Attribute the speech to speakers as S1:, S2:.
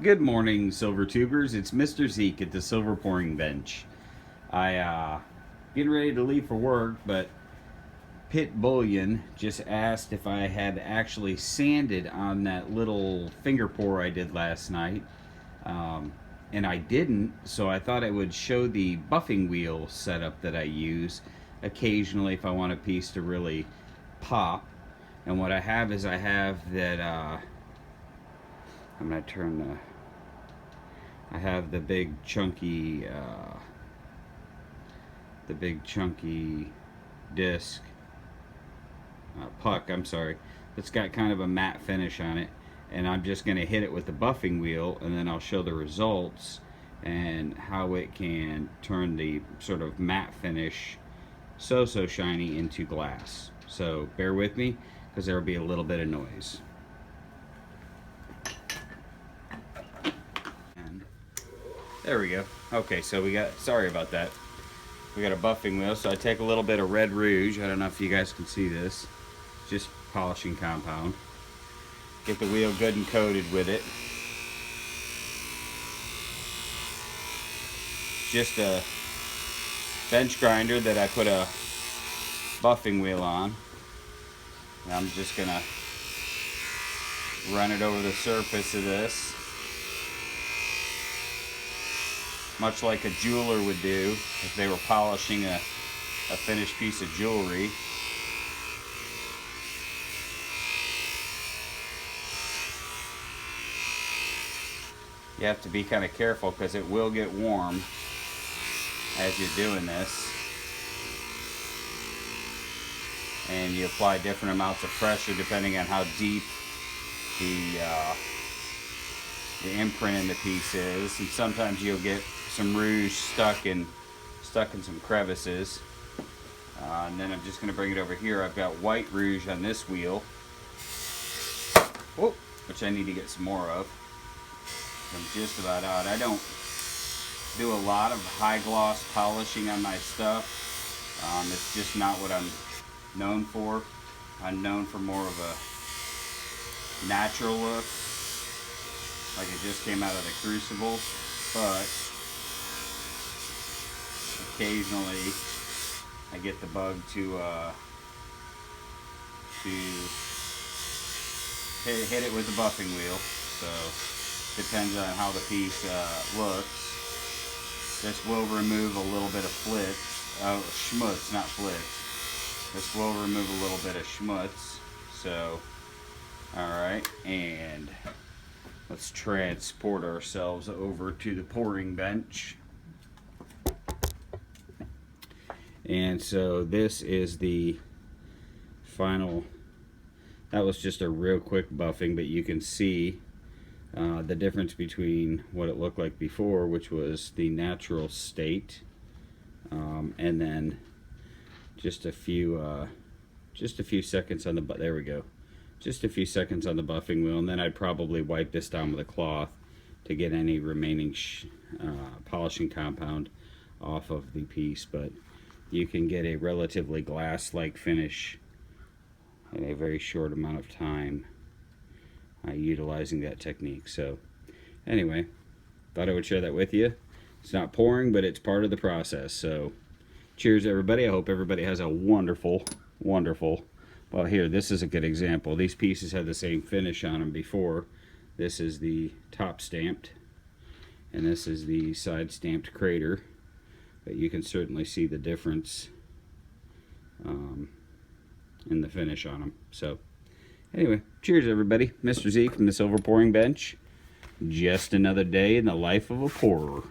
S1: Good morning, Silver Tubers. It's Mr. Zeke at the Silver Pouring Bench. Getting ready to leave for work, but Pit Bullion just asked if I had actually sanded on that little finger pour I did last night. And I didn't, so I thought I would show the buffing wheel setup that I use occasionally if I want a piece to really pop. And what I have is I have that, I'm going to turn I have the big chunky disc, puck, I'm sorry, that's got kind of a matte finish on it. And I'm just going to hit it with the buffing wheel, and then I'll show the results and how it can turn the sort of matte finish so shiny into glass. So bear with me because there will be a little bit of noise. And there we go. Okay, so sorry about that. We got a buffing wheel, so I take a little bit of red rouge. I don't know if you guys can see this. Just polishing compound. Get the wheel good and coated with it. Just a bench grinder that I put a buffing wheel on. And I'm just gonna run it over the surface of this, much like a jeweler would do if they were polishing a finished piece of jewelry. You have to be kind of careful because it will get warm as you're doing this. And you apply different amounts of pressure depending on how deep the imprint in the piece is. And sometimes you'll get some rouge stuck in some crevices. And then I'm just going to bring it over here. I've got white rouge on this wheel, which I need to get some more of. I'm just about out. I don't do a lot of high gloss polishing on my stuff. It's just not what I'm known for. I'm known for more of a natural look, like it just came out of the crucible. But occasionally I get the bug to hit it with the buffing wheel. So depends on how the piece looks. This will remove a little bit of schmutz, not flitz. This will remove a little bit of schmutz. So, alright, and let's transport ourselves over to the pouring bench. And so this is the final. That was just a real quick buffing, but you can see the difference between what it looked like before, which was the natural state, and then just a few seconds on the there we go, just a few seconds on the buffing wheel, and then I'd probably wipe this down with a cloth to get any remaining polishing compound off of the piece. But you can get a relatively glass-like finish in a very short amount of time utilizing that technique. So anyway, thought I would share that with you. It's not pouring, but it's part of the process. So cheers, everybody. I hope everybody has a wonderful, well, here, this is a good example. These pieces had the same finish on them before. This is the top stamped, and this is the side stamped crater. But you can certainly see the difference in the finish on them. So anyway, cheers, everybody. Mr. Zeke from the Silver Pouring Bench. Just another day in the life of a pourer.